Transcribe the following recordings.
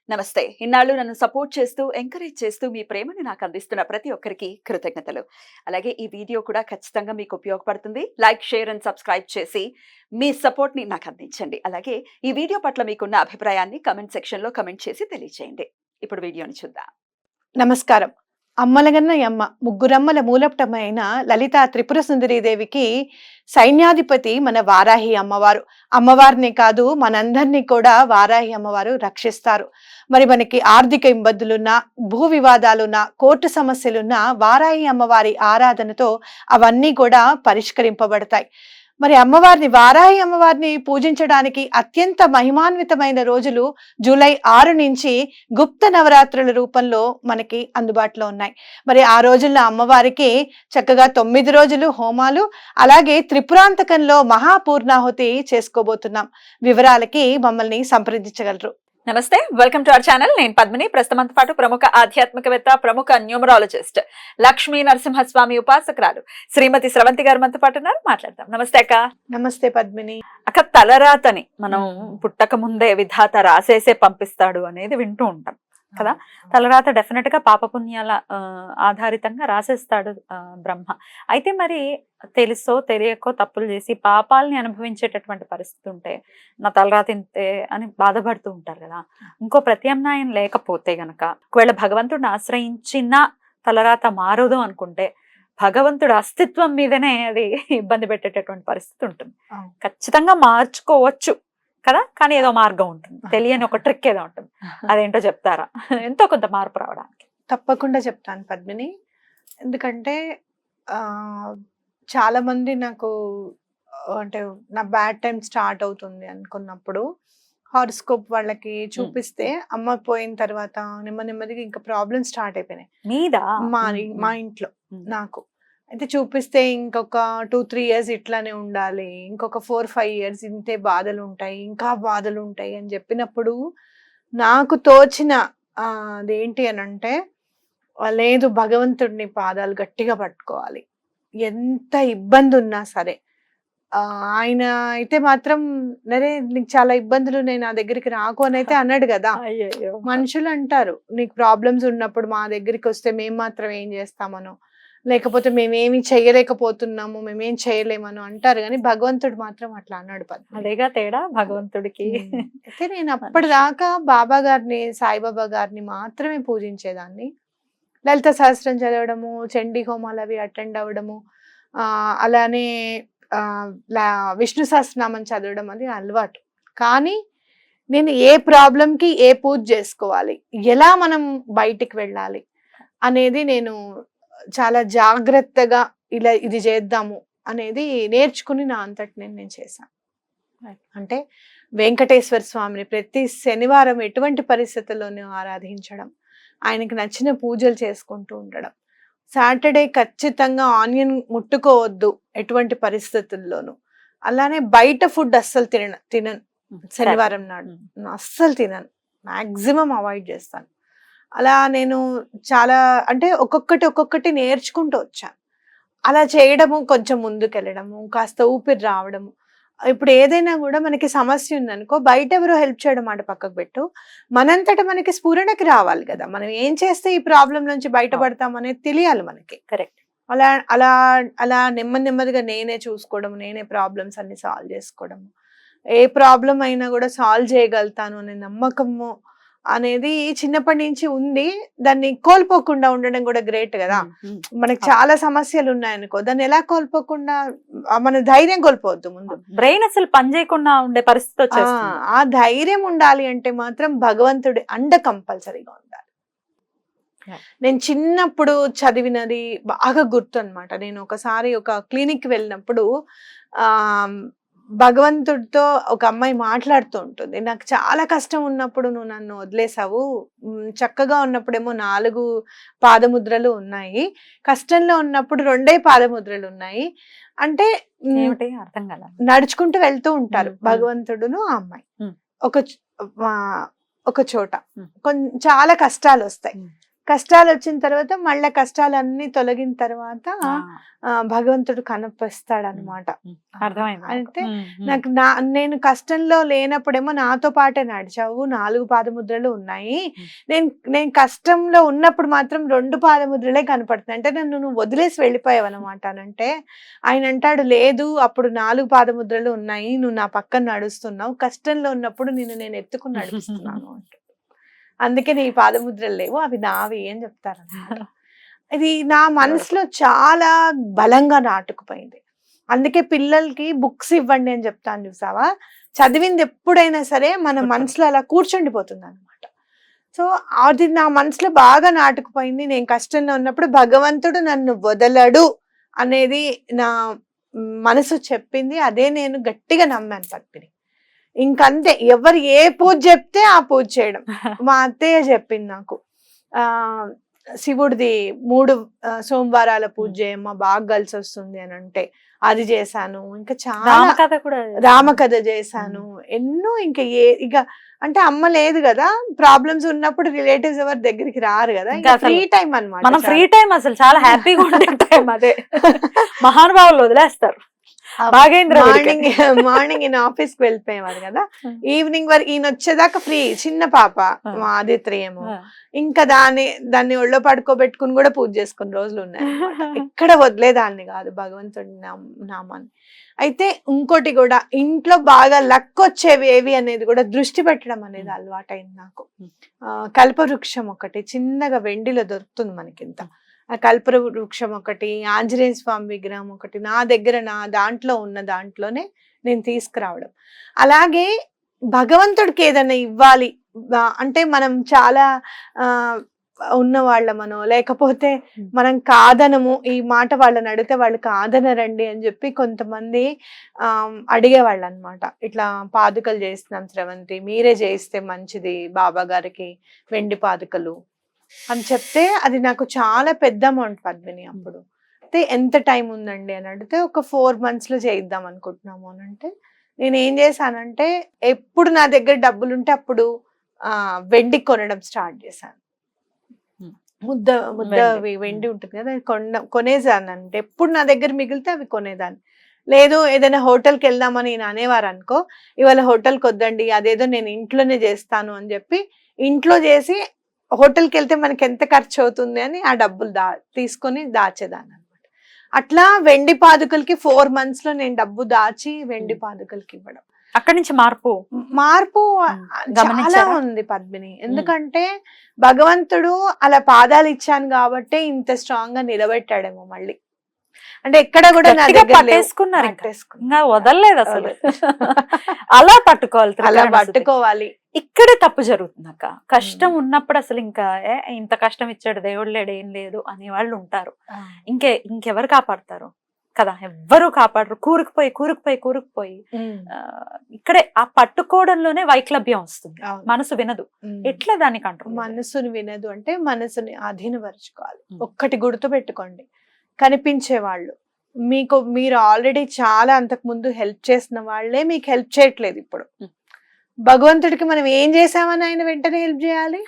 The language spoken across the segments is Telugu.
నమస్తే. ఇన్నాళ్ళు నన్ను సపోర్ట్ చేస్తూ, ఎంకరేజ్ చేస్తూ మీ ప్రేమని నాకు అందిస్తున్న ప్రతి ఒక్కరికి కృతజ్ఞతలు. అలాగే ఈ వీడియో కూడా ఖచ్చితంగా మీకు ఉపయోగపడుతుంది. లైక్, షేర్ అండ్ సబ్స్క్రైబ్ చేసి మీ సపోర్ట్‌ని నాకు అందించండి. అలాగే ఈ వీడియో పట్ల మీకున్న అభిప్రాయాన్ని కామెంట్ సెక్షన్‌లో కామెంట్ చేసి తెలియజేయండి. ఇప్పుడు వీడియోని చూద్దాం. నమస్కారం. అమ్మలగన్నయమ్మ ముగ్గురమ్మల మూలపుటమ్మ అయిన లలితా త్రిపుర సుందరీదేవికి సైన్యాధిపతి మన వారాహి అమ్మవారు. అమ్మవారిని కాదు మనందరినీ కూడా వారాహి అమ్మవారు రక్షిస్తారు. మరి మనకి ఆర్థిక ఇబ్బందులున్నా, భూ వివాదాలున్నా, కోర్టు సమస్యలున్నా వారాహి అమ్మవారి ఆరాధనతో అవన్నీ కూడా పరిష్కరింపబడతాయి. మరి అమ్మవారిని వారాహి అమ్మవారిని పూజించడానికి అత్యంత మహిమాన్వితమైన రోజులు జూలై 6 నుంచి గుప్త నవరాత్రుల రూపంలో మనకి అందుబాటులో ఉన్నాయి. మరి ఆ రోజుల్లో అమ్మవారికి చక్కగా 9 రోజులు హోమాలు, అలాగే త్రిపురాంతకంలో మహాపూర్ణాహుతి చేసుకోబోతున్నాం. వివరాలకి మమ్మల్ని సంప్రదించగలరు. నమస్తే, వెల్కమ్ టు అవర్ ఛానల్. నేను పద్మిని. ప్రస్తుతంతో పాటు ప్రముఖ ఆధ్యాత్మికవేత్త, ప్రముఖ న్యూమరాలజిస్ట్, లక్ష్మీ నరసింహస్వామి ఉపాసకురాలు శ్రీమతి స్రవంతి గారు మనతో పాటు ఉన్నారు. మాట్లాడదాం. నమస్తే అక్క. నమస్తే పద్మిని. అక్క, తలరాతని మనం పుట్టక ముందే విధాత రాసేసే పంపిస్తాడు అనేది వింటూ ఉంటాం కదా. తలరాత డెఫినెట్ గా పాపపుణ్యాల ఆధారితంగా రాసేస్తాడు బ్రహ్మ. అయితే మరి తెలుసో తెలియకో తప్పులు చేసి పాపాలని అనుభవించేటటువంటి పరిస్థితి ఉంటే నా తలరాత ఇంతే అని బాధపడుతూ ఉంటారు కదా. ఇంకో ప్రత్యామ్నాయం లేకపోతే గనక, ఒకవేళ భగవంతుడిని ఆశ్రయించిన తలరాత మారదు అనుకుంటే భగవంతుడు అస్తిత్వం మీదనే అది ఇబ్బంది పెట్టేటటువంటి పరిస్థితి ఉంటుంది. ఖచ్చితంగా మార్చుకోవచ్చు కదా, కానీ ఏదో మార్గం ఉంటుంది, తెలియని ఒక ట్రిక్ ఏదో ఉంటుంది. అదేంటో చెప్తారా? ఎంతో కొంత మార్పు రావడానికి. తప్పకుండా చెప్తాను పద్మిని. ఎందుకంటే చాలా మంది నాకు అంటే నా బ్యాడ్ టైం స్టార్ట్ అవుతుంది అనుకున్నప్పుడు హారోస్కోప్ వాళ్ళకి చూపిస్తే అమ్మ పోయిన తర్వాత నెమ్మదిగా ఇంకా ప్రాబ్లమ్స్ స్టార్ట్ అయిపోయినాయి మీద మా ఇంట్లో. నాకు అయితే చూపిస్తే ఇంకొక 2-3 years ఇట్లానే ఉండాలి, ఇంకొక 4-5 years ఇంతే బాధలు ఉంటాయి, ఇంకా బాధలు ఉంటాయి అని చెప్పినప్పుడు నాకు తోచిన అదేంటి అని అంటే, లేదు, భగవంతుడిని పాదాలు గట్టిగా పట్టుకోవాలి, ఎంత ఇబ్బంది ఉన్నా సరే. ఆయన అయితే మాత్రం నరే నీకు చాలా ఇబ్బందులు, నేను నా దగ్గరికి రాకు అని అయితే అన్నాడు కదా. మనుషులు అంటారు నీకు ప్రాబ్లమ్స్ ఉన్నప్పుడు మా దగ్గరికి వస్తే మేము మాత్రం ఏం చేస్తామనో, లేకపోతే మేమేమి చేయలేకపోతున్నాము, మేమేం చేయలేమను అంటారు, కానీ భగవంతుడు మాత్రం అట్లా అన్నాడు. అదేగా తేడా భగవంతుడికి. అయితే నేను అప్పటిదాకా బాబా గారిని, సాయిబాబా గారిని మాత్రమే పూజించేదాన్ని. లలిత సహస్రం చదవడము, చండీ హోమాలు అవి అటెండ్ అవ్వడము, అలానే విష్ణు సహస్రనామం చదవడం అది అలవాటు. కానీ నేను ఏ ప్రాబ్లంకి ఏ పూజ చేసుకోవాలి, ఎలా మనం బయటికి వెళ్ళాలి అనేది నేను చాలా జాగ్రత్తగా ఇలా ఇది చేద్దాము అనేది నేర్చుకుని నా అంతటి నేను చేశాను. అంటే వెంకటేశ్వర స్వామిని ప్రతి శనివారం ఎటువంటి పరిస్థితుల్లోనూ ఆరాధించడం, ఆయనకి నచ్చిన పూజలు చేసుకుంటూ ఉండడం. సాటర్డే ఖచ్చితంగా ఆనియన్ ముట్టుకోవద్దు ఎటువంటి పరిస్థితుల్లోనూ. అలానే బయట ఫుడ్ అస్సలు తినను. శనివారం నాడు అస్సలు తినను, మాక్సిమం అవాయిడ్ చేస్తాను. అలా నేను చాలా అంటే ఒక్కొక్కటి నేర్చుకుంటూ వచ్చాను. అలా చేయడము, కొంచెం ముందుకెళ్ళడము, కాస్త ఊపిరి రావడము. ఇప్పుడు ఏదైనా కూడా మనకి సమస్య ఉందనుకో, బయట ఎవరో హెల్ప్ చేయడం మాట పక్కకు పెట్టు, మనంతట మనకి స్ఫురణకి రావాలి కదా, మనం ఏం చేస్తే ఈ ప్రాబ్లం నుంచి బయటపడతాం అనేది తెలియాలి మనకి. కరెక్ట్. అలా అలా అలా నెమ్మదిగా నేనే చూసుకోవడం, నేనే ప్రాబ్లమ్స్ అన్ని సాల్వ్ చేసుకోవడము, ఏ ప్రాబ్లం అయినా కూడా సాల్వ్ చేయగలుగుతాను అనే నమ్మకము అనేది చిన్నప్పటి నుంచి ఉంది. దాన్ని కోల్పోకుండా ఉండడం కూడా గ్రేట్ కదా. మనకి చాలా సమస్యలు ఉన్నాయనుకో, దాన్ని ఎలా కోల్పోకుండా, మన ధైర్యం కోల్పోవద్దు. ముందు బ్రెయిన్ అసలు పని చేయకుండా ఉండే పరిస్థితి వచ్చేస్తుంది. ఆ ధైర్యం ఉండాలి అంటే మాత్రం భగవంతుడి అండ కంపల్సరీగా ఉండాలి. నేను చిన్నప్పుడు చదివినది బాగా గుర్తు అన్నమాట. నేను ఒకసారి ఒక క్లినిక్ వెళ్ళినప్పుడు భగవంతుడితో ఒక అమ్మాయి మాట్లాడుతూ ఉంటుంది, నాకు చాలా కష్టం ఉన్నప్పుడు నువ్వు నన్ను వదిలేసావు, చక్కగా ఉన్నప్పుడేమో 4 పాదముద్రలు ఉన్నాయి, కష్టంలో ఉన్నప్పుడు 2 పాదముద్రలు ఉన్నాయి. అంటే అర్థం కాల. నడుచుకుంటూ వెళ్తూ ఉంటారు భగవంతుడును ఆ అమ్మాయి ఒక చోట, చాలా కష్టాలు వస్తాయి. కష్టాలు వచ్చిన తర్వాత మళ్ళీ కష్టాలన్నీ తొలగిన తర్వాత భగవంతుడు కనిపిస్తాడు అనమాట. అర్థమైంది. అయితే నాకు నేను కష్టంలో లేనప్పుడేమో నాతో పాటే నడిచావు, 4 పాదముద్రలు ఉన్నాయి. నేను కష్టంలో ఉన్నప్పుడు మాత్రం 2 పాదముద్రలే కనపడుతున్నాయి. అంటే నువ్వు వదిలేసి వెళ్ళిపోయావు అనమాట. అంటే ఆయన అంటాడు, లేదు అప్పుడు 4 పాదముద్రలు ఉన్నాయి, నువ్వు నా పక్కన నడుస్తున్నావు, కష్టంలో ఉన్నప్పుడు నేను ఎత్తుకుని నడిపిస్తున్నాను అంటే, అందుకే నీ పాదముద్రలు లేవు, అవి నావి అని చెప్తారు. ఇది నా మనసులో చాలా బలంగా నాటుకుపోయింది. అందుకే పిల్లలకి బుక్స్ ఇవ్వండి అని చెప్తాను చూసావా, చదివింది ఎప్పుడైనా సరే మన మనసులో అలా కూర్చుండిపోతుంది అనమాట. సో అది నా మనసులో బాగా నాటుకుపోయింది. నేను కష్టంలో ఉన్నప్పుడు భగవంతుడు నన్ను వదలడు అనేది నా మనసు చెప్పింది. అదే నేను గట్టిగా నమ్మాను పద్మిని. ఇంకంతే, ఎవరు ఏ పూజ చెప్తే ఆ పూజ చేయడం. మా అత్తయ్య చెప్పింది నాకు, శివుడిది 3 సోమవారాల పూజ చేయమ్మా, బాగా కలిసి వస్తుంది అని అంటే అది చేశాను. ఇంకా చాలా రామకథ చేశాను, ఎన్నో. ఇంకా ఇక అంటే అమ్మ లేదు కదా, ప్రాబ్లమ్స్ ఉన్నప్పుడు రిలేటివ్స్ ఎవరి దగ్గరికి రారు కదా, ఫ్రీ టైం అన్నమాట. మనం ఫ్రీ టైం అసలు చాలా హ్యాపీగా ఉండే టైం అదే. మహానుభావులు వదిలేస్తారు. మార్నింగ్ ఈయన ఆఫీస్ కి వెళ్ళిపోయేవారు కదా, ఈవినింగ్ వరకు ఈయన వచ్చేదాకా ఫ్రీ. చిన్న పాప మా ఆదిత్రేమో, ఇంకా దాన్ని ఒళ్ళో పడుకోబెట్టుకుని కూడా పూజ చేసుకున్న రోజులు ఉన్నాయి. ఎక్కడ వదిలేదాన్ని కాదు భగవంతుడి నామాన్ని. అయితే ఇంకోటి కూడా, ఇంట్లో బాగా లక్ వచ్చేవి ఏవి అనేది కూడా దృష్టి పెట్టడం అనేది అలవాటైంది నాకు. కల్పవృక్షం ఒకటి చిన్నగా వెండిలో దొరుకుతుంది మనకింత, ఆ కల్ప వృక్షం ఒకటి, ఆంజనేయ స్వామి విగ్రహం ఒకటి నా దగ్గర, నా దాంట్లో ఉన్న దాంట్లోనే నేను తీసుకురావడం. అలాగే భగవంతుడికి ఏదైనా ఇవ్వాలి అంటే మనం చాలా ఉన్నవాళ్ళమనో, లేకపోతే మనం కాదనము, ఈ మాట వాళ్ళని అడిగితే వాళ్ళు కాదనరండి అని చెప్పి కొంతమంది అడిగేవాళ్ళు అనమాట. ఇట్లా పాదుకలు చేస్తున్నాం స్రవంతి, మీరే చేయిస్తే మంచిది బాబా గారికి వెండి పాదుకలు అని చెప్తే, అది నాకు చాలా పెద్ద అమౌంట్ పద్మిని అప్పుడు. అయితే ఎంత టైం ఉందండి అని అడిగితే, ఒక 4 months లో చేయిద్దాం అనుకుంటున్నాము అని అంటే, నేను ఏం చేశానంటే ఎప్పుడు నా దగ్గర డబ్బులు ఉంటే అప్పుడు వెండి కొనడం స్టార్ట్ చేశాను. ముద్ద వెండి ఉంటుంది కదా, కొనేదాన్ని. అంటే ఎప్పుడు నా దగ్గర మిగిలితే అవి కొనేదాన్ని. లేదు ఏదైనా హోటల్కి వెళ్దామని నేను అనేవారు అనుకో, ఇవాళ హోటల్కి వద్దండి, అదేదో నేను ఇంట్లోనే చేస్తాను అని చెప్పి ఇంట్లో చేసి హోటల్కి వెళ్తే మనకి ఎంత ఖర్చు అవుతుంది అని ఆ డబ్బులు తీసుకొని దాచేదాన్ని అనమాట. అట్లా వెండి పాదుకలకి 4 months లో నేను డబ్బు దాచి వెండి పాదుకలకి ఇవ్వడం. అక్కడి నుంచి మార్పు చాలా ఉంది పద్మిని. ఎందుకంటే భగవంతుడు అలా పాదాలు ఇచ్చాను కాబట్టి ఇంత స్ట్రాంగ్ గా నిలబెట్టాడేమో మళ్ళీ. అంటే ఎక్కడ కూడా నా దగ్గర వదలలేదు అసలు. అలా పట్టుకోవాలి. ఇక్కడే తప్పు జరుగుతుంది అక్క. కష్టం ఉన్నప్పుడు అసలు ఇంకా ఇంత కష్టం ఇచ్చాడు దేవుడు లేడు, ఏం లేదు అనే వాళ్ళు ఉంటారు. ఇంకెవరు కాపాడతారు కదా, ఎవ్వరు కాపాడరు. కూరుకుపోయి ఇక్కడే ఆ పట్టుకోవడంలోనే వైక్లభ్యం వస్తుంది. మనసు వినదు. ఎట్లా దాన్ని కంట్రోల్? మనసుని వినదు అంటే మనసుని అధీనపరుచుకోవాలి. ఒక్కటి గుర్తు పెట్టుకోండి, కనిపించే వాళ్ళు మీరు ఆల్రెడీ చాలా అంతకు ముందు హెల్ప్ చేసిన వాళ్ళే మీకు హెల్ప్ చేయట్లేదు ఇప్పుడు. భగవంతుడికి మనం ఏం చేసామని ఆయన వెంటనే హెల్ప్ చేయాలి?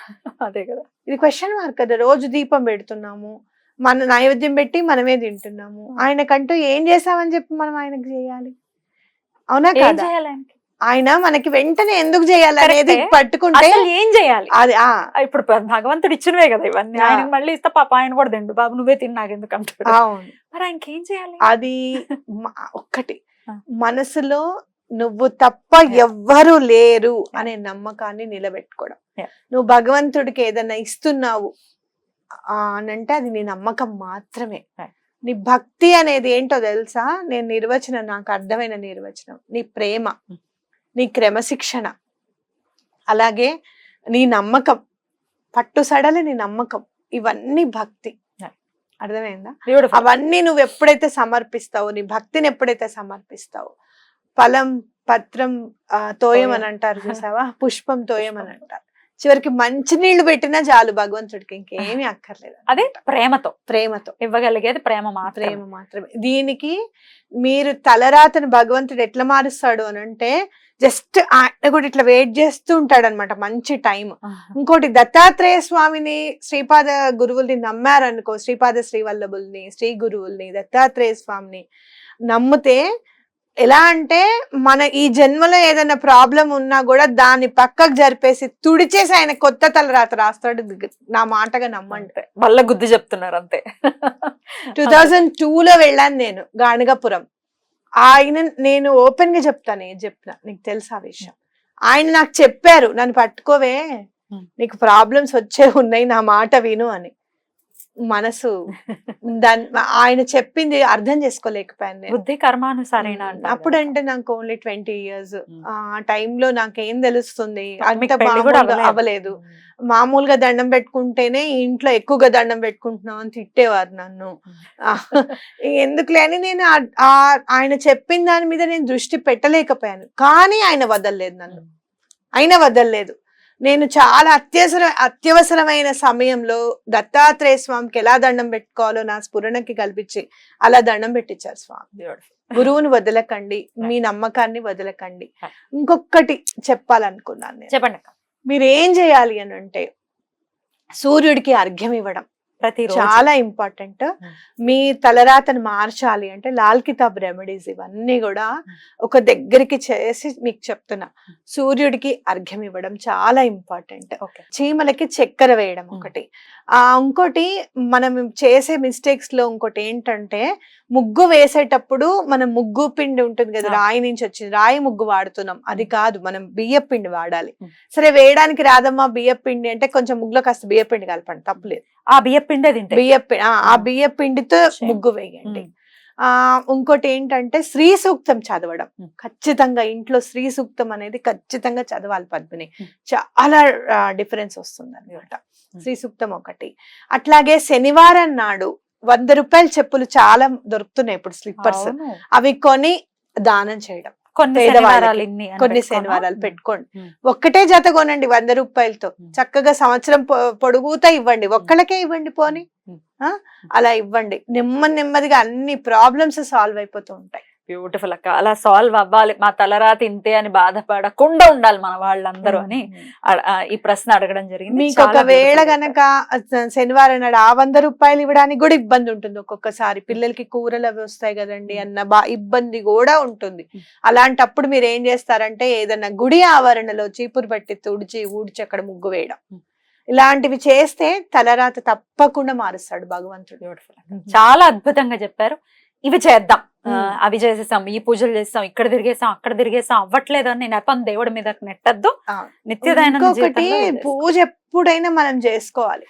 అదే కదా, ఇది క్వశ్చన్ మార్క్ కదా. రోజు దీపం పెడుతున్నాము, మన నైవేద్యం పెట్టి మనమే తింటున్నాము, ఆయనకంటూ ఏం చేసామని చెప్పి మనం ఆయనకు చేయాలి? అవునా కదా? ఆయన మనకి వెంటనే ఎందుకు చేయాలి అనేది పట్టుకుంటే ఏం చేయాలి? అది ఇప్పుడు భగవంతుడు ఇచ్చినవే కదా ఇవన్నీ, ఆయనకి మళ్ళీ ఇస్తా పాప ఆయన కూడా తిండు, బాబు నువ్వే తిన్నాక ఎందుకు అంటాడు. అవును, మరి ఆయనకి ఏం చేయాలి? అది ఒక్కటి, మనసులో నువ్వు తప్ప ఎవ్వరు లేరు అనే నమ్మకాన్ని నిలబెట్టుకోవడం. నువ్వు భగవంతుడికి ఏదైనా ఇస్తున్నావు అనంటే అది నీ నమ్మకం మాత్రమే. నీ భక్తి అనేది ఏంటో తెలుసా? నాకు అర్థమైన నిర్వచనం, నీ ప్రేమ, నీ క్రమశిక్షణ, అలాగే నీ నమ్మకం, పట్టుసడలి నీ నమ్మకం, ఇవన్నీ భక్తి. అర్థమైందా? అవన్నీ నువ్వు ఎప్పుడైతే సమర్పిస్తావో, నీ భక్తిని ఎప్పుడైతే సమర్పిస్తావో, ఫలం పత్రం తోయం అని అంటారు చూసావా, పుష్పం తోయం అని అంటారు. చివరికి మంచి నీళ్లు పెట్టినా చాలు భగవంతుడికి, ఇంకేమీ అక్కర్లేదు. అదే ప్రేమతో ప్రేమతో ఇవ్వగలిగేది ప్రేమ మాత్రమే. ప్రేమ మాత్రమే. దీనికి మీరు తలరాతను భగవంతుడు ఎట్లా మారుస్తాడు అని అంటే, జస్ట్ ఆయన కూడా ఇట్లా వెయిట్ చేస్తూ ఉంటాడు అనమాట మంచి టైం. ఇంకోటి దత్తాత్రేయ స్వామిని, శ్రీపాద గురువుల్ని నమ్మారనుకో, శ్రీపాద శ్రీవల్లభుల్ని, శ్రీ గురువుల్ని, దత్తాత్రేయ స్వామిని నమ్మితే ఎలా అంటే, మన ఈ జన్మలో ఏదైనా ప్రాబ్లం ఉన్నా కూడా దాన్ని పక్కకు జరిపేసి తుడిచేసి ఆయన కొత్త తలరాత రాస్తాడు. నా మాటగా నమ్మండి. వల్ల గుద్ది చెప్తున్నారు అంతే. 2002లో వెళ్ళాను నేను గాణగాపురం. ఆయన, నేను ఓపెన్ గా చెప్తాను, ఏం చెప్పినా నీకు తెలుసా ఆ విషయం. ఆయన నాకు చెప్పారు, నన్ను పట్టుకోవే, నీకు ప్రాబ్లమ్స్ వచ్చే ఉన్నాయి, నా మాట విను అని. మనసు ఆయన చెప్పింది అర్థం చేసుకోలేకపోయాను నేను. బుద్ధి కర్మానుసారేనా అంటారు అప్పుడంటే నాకు ఓన్లీ 20 years. ఆ టైంలో నాకేం తెలుస్తుంది, అంత మీకు పెళ్లి కూడా మామూలుగా అవ్వలేదు. మామూలుగా దండం పెట్టుకుంటేనే ఇంట్లో ఎక్కువగా దండం పెట్టుకుంటున్నావు అని తిట్టేవారు నన్ను. ఎందుకులే అని నేను ఆయన చెప్పిన దాని మీద నేను దృష్టి పెట్టలేకపోయాను. కానీ ఆయన వదలలేదు నన్ను, ఆయన వదలలేదు. నేను చాలా అత్యవసరమైన సమయంలో దత్తాత్రేయ స్వామికి ఎలా దండం పెట్టుకోవాలో నా స్ఫురణకి కల్పించి అలా దండం పెట్టించారు స్వామి. గురువుని వదలకండి, మీ నమ్మకాన్ని వదలకండి. ఇంకొకటి చెప్పాలనుకున్నాను నేను. చెప్పండి. మీరు ఏం చేయాలి అని అంటే, సూర్యుడికి అర్ఘ్యం ఇవ్వడం ప్రతిరోజు చాలా ఇంపార్టెంట్. మీ తలరాతను మార్చాలి అంటే లాల్ కితాబ్ రెమెడీస్ ఇవన్నీ కూడా ఒక దగ్గరికి చేసి మీకు చెప్తున్నా. సూర్యుడికి అర్ఘ్యం ఇవ్వడం చాలా ఇంపార్టెంట్. చీమలకి చక్కెర వేయడం ఒకటి. ఇంకోటి మనం చేసే మిస్టేక్స్ లో ఇంకోటి ఏంటంటే, ముగ్గు వేసేటప్పుడు మనం ముగ్గు పిండి ఉంటుంది కదా, రాయి నుంచి వచ్చింది, రాయి ముగ్గు వాడుతున్నాం. అది కాదు, మనం బియ్య పిండి వాడాలి. సరే వేయడానికి రాదమ్మా బియ్య పిండి అంటే, కొంచెం ముగ్గులో కాస్త బియ్య పిండి కలపండి, తప్పులేదు. ఆ బియ్య పిండి బియ్య పిండితో ముగ్గు వేయండి. ఇంకోటి ఏంటంటే, శ్రీ సూక్తం చదవడం ఖచ్చితంగా. ఇంట్లో శ్రీ సూక్తం అనేది ఖచ్చితంగా చదవాలి పద్మిని. చాలా డిఫరెన్స్ వస్తుంది అన్నమాట. శ్రీ సూక్తం ఒకటి. అట్లాగే శనివారం నాడు 100 రూపాయల చెప్పులు చాలా దొరుకుతున్నాయి ఇప్పుడు, స్లిప్పర్స్. అవి కొని దానం చేయడం. కొన్ని శనివారాలు పెట్టుకోండి. ఒక్కటే జత కొనండి 100 రూపాయలతో, చక్కగా సంవత్సరం పొడుగుతా ఇవ్వండి. ఒక్కళ్ళకే ఇవ్వండి పోని, అలా ఇవ్వండి. నెమ్మదిగా అన్ని ప్రాబ్లమ్స్ సాల్వ్ అయిపోతూ ఉంటాయి. బ్యూటిఫుల్ అక్క. అలా సాల్వ్ అవ్వాలి, మా తలరాత ఇంతే అని బాధపడకుండా ఉండాలి మన వాళ్ళందరూ అని ఈ ప్రశ్న అడగడం జరిగింది. మీకు ఒకవేళ గనక శనివారం నాడు ఆ 100 రూపాయలు ఇవ్వడానికి కూడా ఇబ్బంది ఉంటుంది ఒక్కొక్కసారి. పిల్లలకి కూరలు అవి వస్తాయి కదండి అన్న ఇబ్బంది కూడా ఉంటుంది. అలాంటప్పుడు మీరు ఏం చేస్తారంటే, ఏదన్నా గుడి ఆవరణలో చీపురు పట్టి ఊడ్చి అక్కడ ముగ్గు వేయడం, ఇలాంటివి చేస్తే తలరాత తప్పకుండా మారుస్తాడు భగవంతుడు. చాలా అద్భుతంగా చెప్పారు. ఇవి చేద్దాం, అవి చేసేసాం, ఈ పూజలు చేస్తాం, ఇక్కడ తిరిగేసాం, అక్కడ తిరిగేసాం, అవ్వట్లేదు అని నెపం దేవుడి మీద నెట్టద్దు. ఇంకొకటి, పూజ ఎప్పుడైనా మనం చేసుకోవాలి.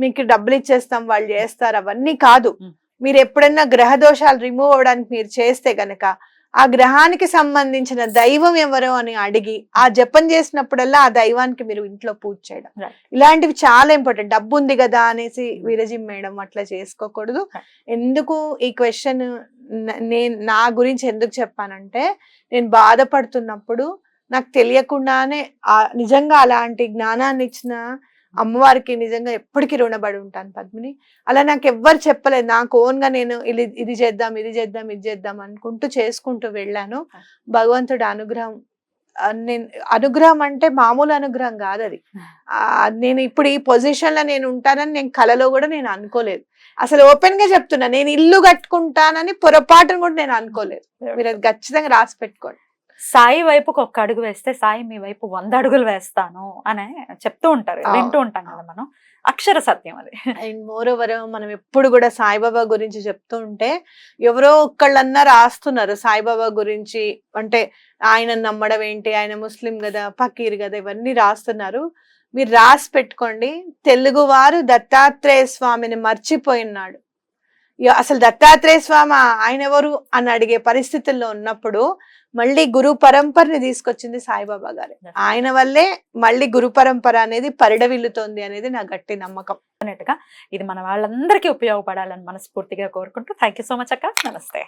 మీకు డబ్బులు ఇచ్చేస్తాం వాళ్ళు చేస్తారు అవన్నీ కాదు. మీరు ఎప్పుడైనా గ్రహ దోషాలు రిమూవ్ అవడానికి మీరు చేస్తే గనక, ఆ గ్రహానికి సంబంధించిన దైవం ఎవరో అని అడిగి ఆ జపం చేసినప్పుడల్లా ఆ దైవానికి మీరు ఇంట్లో పూజ చేయడం, ఇలాంటివి చాలా ఇంపార్టెంట్. డబ్బు ఉంది కదా అనేసి విరజిమ్మేయడం అట్లా చేసుకోకూడదు. ఎందుకు ఈ క్వశ్చన్ నేను నా గురించి ఎందుకు చెప్పానంటే, నేను బాధపడుతున్నప్పుడు నాకు తెలియకుండానే నిజంగా అలాంటి జ్ఞానాన్ని ఇచ్చిన అమ్మవారికి నిజంగా ఎప్పటికీ రుణపడి ఉంటాను పద్మిని. అలా నాకు ఎవ్వరు చెప్పలేదు, నాకు ఓన్ గా నేను ఇది చేద్దాం ఇది చేద్దాం అనుకుంటూ చేసుకుంటూ వెళ్ళాను. భగవంతుడి అనుగ్రహం, అనుగ్రహం అంటే మామూలు అనుగ్రహం కాదు అది. నేను ఇప్పుడు ఈ పొజిషన్ లో నేను ఉంటానని నేను కలలో కూడా నేను అనుకోలేదు. అసలు ఓపెన్ గా చెప్తున్నా, నేను ఇల్లు కట్టుకుంటానని పొరపాటును కూడా నేను అనుకోలేదు. మీరు అది ఖచ్చితంగా రాసి పెట్టుకోండి. సాయి వైపుకి 1 అడుగు వేస్తే సాయి మీ వైపు 100 అడుగులు వేస్తాను అని చెప్తూ ఉంటారు, వింటూ ఉంటాం కదా మనం. అక్షర సత్యం అది. అండ్ మోర్ ఓవర్ మనం ఎప్పుడు కూడా సాయిబాబా గురించి చెప్తూ ఉంటే, ఎవరో ఒక్కళ్ళన్నా రాస్తున్నారు సాయిబాబా గురించి. అంటే ఆయన నమ్మడం ఏంటి, ఆయన ముస్లిం కదా, ఫకీర్ కదా, ఇవన్నీ రాస్తున్నారు. మీరు రాసి పెట్టుకోండి. తెలుగు వారు దత్తాత్రేయ స్వామిని మర్చిపోయినాడు. అసలు దత్తాత్రేయ స్వామి ఆయన ఎవరు అని అడిగే పరిస్థితుల్లో ఉన్నప్పుడు మళ్ళీ గురు పరంపరని తీసుకొచ్చింది సాయిబాబా గారు. ఆయన వల్లే మళ్ళీ గురు పరంపర అనేది పరిడవిల్లుతోంది అనేది నా గట్టి నమ్మకం. అన్నట్టుగా ఇది మన వాళ్ళందరికీ ఉపయోగపడాలని మనస్ఫూర్తిగా కోరుకుంటూ, థ్యాంక్ యూ సో మచ్ అక్క. నమస్తే.